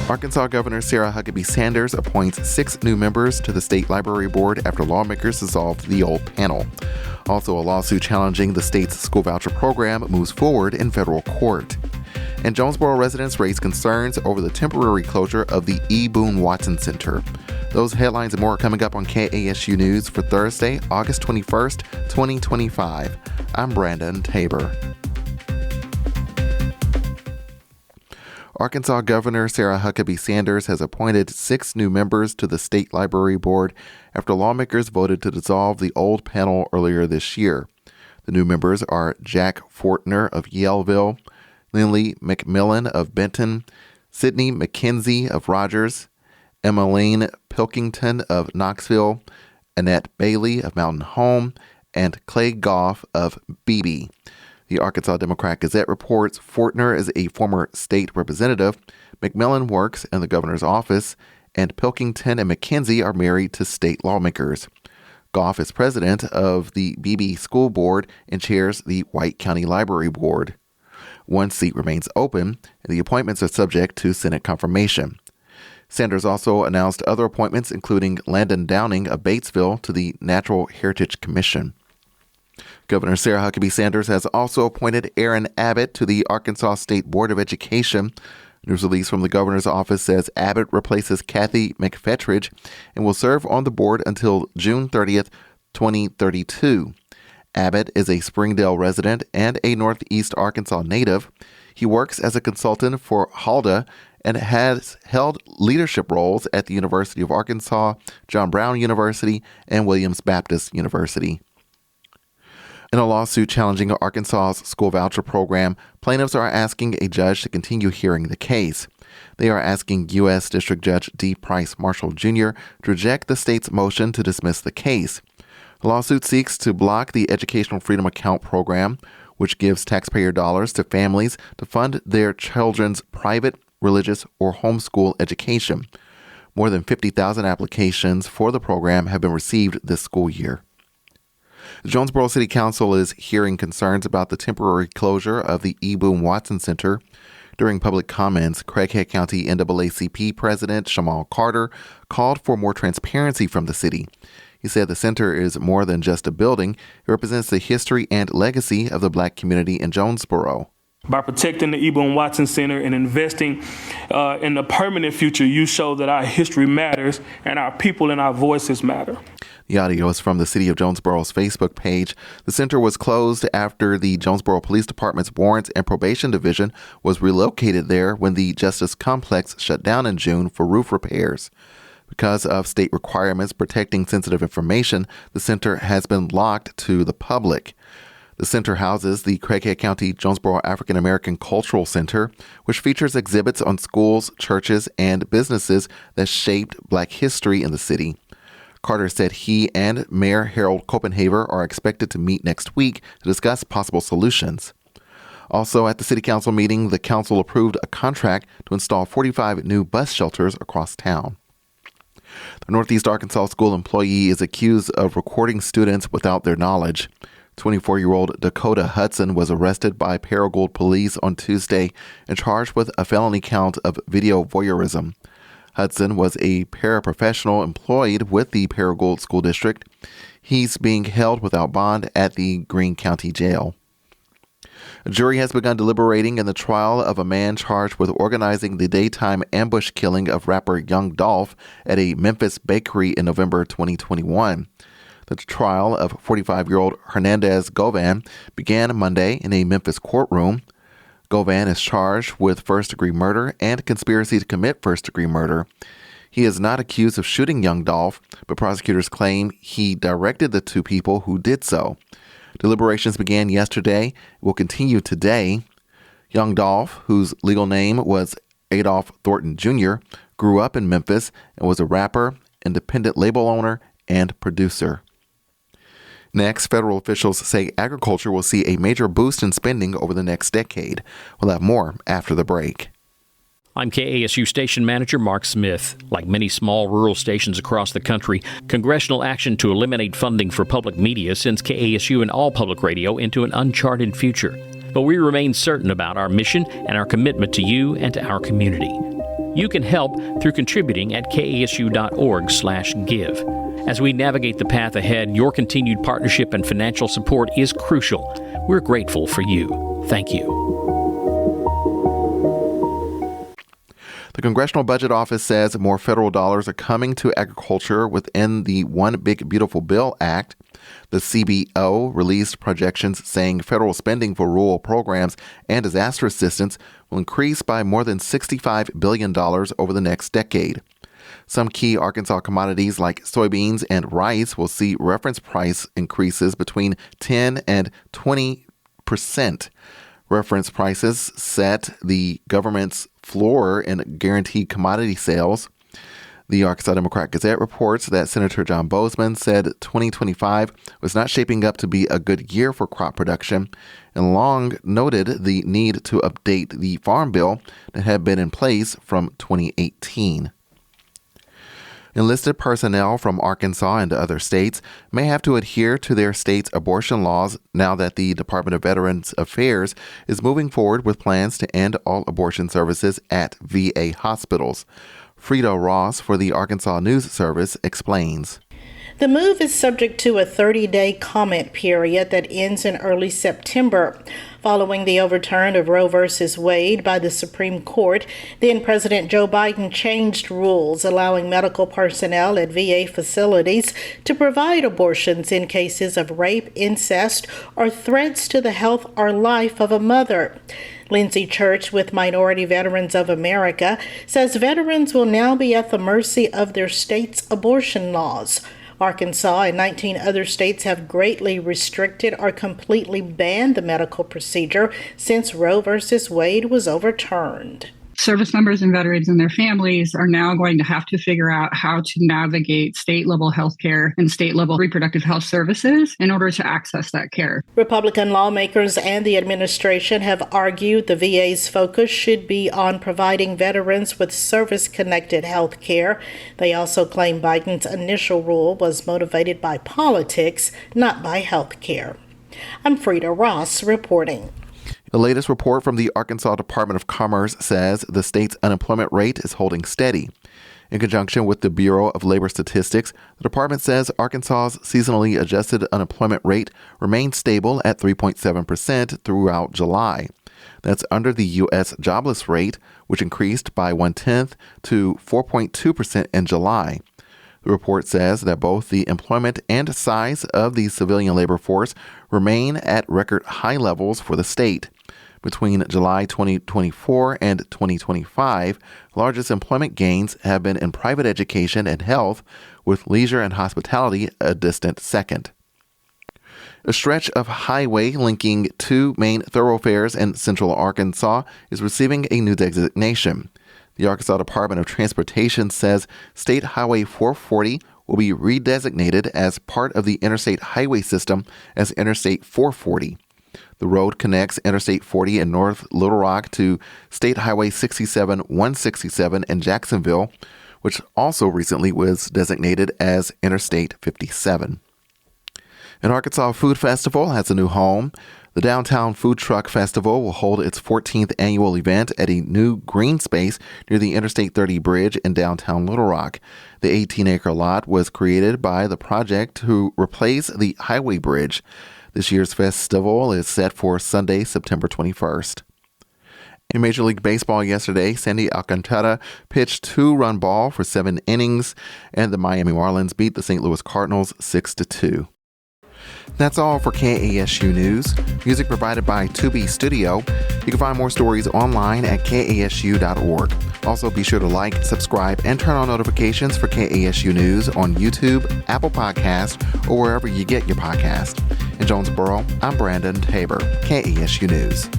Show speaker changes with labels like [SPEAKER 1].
[SPEAKER 1] Arkansas Governor Sarah Huckabee Sanders appoints 6 new members to the State Library Board after lawmakers dissolved the old panel. Also, a lawsuit challenging the state's school voucher program moves forward in federal court. And Jonesboro residents raise concerns over the temporary closure of the Boone Watson Center. Those headlines and more are coming up on KASU News for Thursday, August 21st, 2025. I'm Brandon Tabor. Arkansas Governor Sarah Huckabee Sanders has appointed 6 new members to the State Library Board after lawmakers voted to dissolve the old panel earlier this year. The new members are Jack Fortner of Yaleville, Lindley McMillan of Benton, Sydney McKenzie of Rogers, Emmeline Pilkington of Knoxville, Annette Bailey of Mountain Home, and Clay Goff of Beebe. The Arkansas Democrat-Gazette reports Fortner is a former state representative, McMillan works in the governor's office, and Pilkington and McKenzie are married to state lawmakers. Goff is president of the Beebe School Board and chairs the White County Library Board. One seat remains open, and the appointments are subject to Senate confirmation. Sanders also announced other appointments, including Landon Downing of Batesville to the Natural Heritage Commission. Governor Sarah Huckabee Sanders has also appointed Aaron Abbott to the Arkansas State Board of Education. News release from the governor's office says Abbott replaces Kathy McFetridge and will serve on the board until June 30th, 2032. Abbott is a Springdale resident and a Northeast Arkansas native. He works as a consultant for HALDA and has held leadership roles at the University of Arkansas, John Brown University, and Williams Baptist University. In a lawsuit challenging Arkansas's school voucher program, plaintiffs are asking a judge to continue hearing the case. They are asking U.S. District Judge D. Price Marshall Jr. to reject the state's motion to dismiss the case. The lawsuit seeks to block the Educational Freedom Account program, which gives taxpayer dollars to families to fund their children's private, religious, or homeschool education. More than 50,000 applications for the program have been received this school year. The Jonesboro City Council is hearing concerns about the temporary closure of the Boone Watson Center. During public comments, Craighead County NAACP President Shamal Carter called for more transparency from the city. He said the center is more than just a building. It represents the history and legacy of the Black community in Jonesboro.
[SPEAKER 2] By protecting the Boone Watson Center and investing in the permanent future, you show that our history matters and our people and our voices matter.
[SPEAKER 1] The audio is from the City of Jonesboro's Facebook page. The center was closed after the Jonesboro Police Department's Warrants and Probation Division was relocated there when the Justice Complex shut down in June for roof repairs. Because of state requirements protecting sensitive information, the center has been locked to the public. The center houses the Craighead County Jonesboro African American Cultural Center, which features exhibits on schools, churches, and businesses that shaped Black history in the city. Carter said he and Mayor Harold Copenhaver are expected to meet next week to discuss possible solutions. Also, at the City Council meeting, the council approved a contract to install 45 new bus shelters across town. The Northeast Arkansas school employee is accused of recording students without their knowledge. 24-year-old Dakota Hudson was arrested by Paragould police on Tuesday and charged with a felony count of video voyeurism. Hudson was a paraprofessional employed with the Paragould School District. He's being held without bond at the Greene County Jail. A jury has begun deliberating in the trial of a man charged with organizing the daytime ambush killing of rapper Young Dolph at a Memphis bakery in November 2021. The trial of 45-year-old Hernandez Govan began Monday in a Memphis courtroom. Govan is charged with first-degree murder and conspiracy to commit first-degree murder. He is not accused of shooting Young Dolph, but prosecutors claim he directed the two people who did so. Deliberations began yesterday, will continue today. Young Dolph, whose legal name was Adolph Thornton Jr., grew up in Memphis and was a rapper, independent label owner, and producer. Next, federal officials say agriculture will see a major boost in spending over the next decade. We'll have more after the break.
[SPEAKER 3] I'm KASU Station Manager Mark Smith. Like many small rural stations across the country, congressional action to eliminate funding for public media sends KASU and all public radio into an uncharted future. But we remain certain about our mission and our commitment to you and to our community. You can help through contributing at kasu.org/give. As we navigate the path ahead, your continued partnership and financial support is crucial. We're grateful for you. Thank you.
[SPEAKER 1] The Congressional Budget Office says more federal dollars are coming to agriculture within the One Big Beautiful Bill Act. The CBO released projections saying federal spending for rural programs and disaster assistance will increase by more than $65 billion over the next decade. Some key Arkansas commodities like soybeans and rice will see reference price increases between 10 and 20%. Reference prices set the government's floor in guaranteed commodity sales. The Arkansas Democrat-Gazette reports that Senator John Bozeman said 2025 was not shaping up to be a good year for crop production, and long noted the need to update the farm bill that had been in place from 2018. Enlisted personnel from Arkansas and other states may have to adhere to their state's abortion laws now that the Department of Veterans Affairs is moving forward with plans to end all abortion services at VA hospitals. Frida Ross for the Arkansas News Service explains.
[SPEAKER 4] The move is subject to a 30-day comment period that ends in early September. Following the overturn of Roe v. Wade by the Supreme Court, then President Joe Biden changed rules allowing medical personnel at VA facilities to provide abortions in cases of rape, incest, or threats to the health or life of a mother. Lindsay Church with Minority Veterans of America says veterans will now be at the mercy of their state's abortion laws. Arkansas and 19 other states have greatly restricted or completely banned the medical procedure since Roe v. Wade was overturned.
[SPEAKER 5] Service members and veterans and their families are now going to have to figure out how to navigate state-level health care and state-level reproductive health services in order to access that care.
[SPEAKER 4] Republican lawmakers and the administration have argued the VA's focus should be on providing veterans with service-connected health care. They also claim Biden's initial rule was motivated by politics, not by health care. I'm Frida Ross reporting.
[SPEAKER 1] The latest report from the Arkansas Department of Commerce says the state's unemployment rate is holding steady. In conjunction with the Bureau of Labor Statistics, the department says Arkansas's seasonally adjusted unemployment rate remained stable at 3.7% throughout July. That's under the U.S. jobless rate, which increased by 0.1% to 4.2% in July. The report says that both the employment and size of the civilian labor force remain at record high levels for the state. Between July 2024 and 2025, largest employment gains have been in private education and health, with leisure and hospitality a distant second. A stretch of highway linking two main thoroughfares in central Arkansas is receiving a new designation. The Arkansas Department of Transportation says State Highway 440 will be redesignated as part of the interstate highway system as Interstate 440. The road connects Interstate 40 in North Little Rock to State Highway 167 in Jacksonville, which also recently was designated as Interstate 57. An Arkansas Food Festival has a new home. The Downtown Food Truck Festival will hold its 14th annual event at a new green space near the Interstate 30 bridge in downtown Little Rock. The 18-acre lot was created by the project to replace the highway bridge. This year's festival is set for Sunday, September 21st. In Major League Baseball yesterday, Sandy Alcantara pitched 2-run ball for 7 innings, and the Miami Marlins beat the St. Louis Cardinals 6-2. That's all for KASU News. Music provided by 2B Studio. You can find more stories online at kasu.org. Also, be sure to like, subscribe, and turn on notifications for KASU News on YouTube, Apple Podcasts, or wherever you get your podcast. In Jonesboro, I'm Brandon Tabor, KASU News.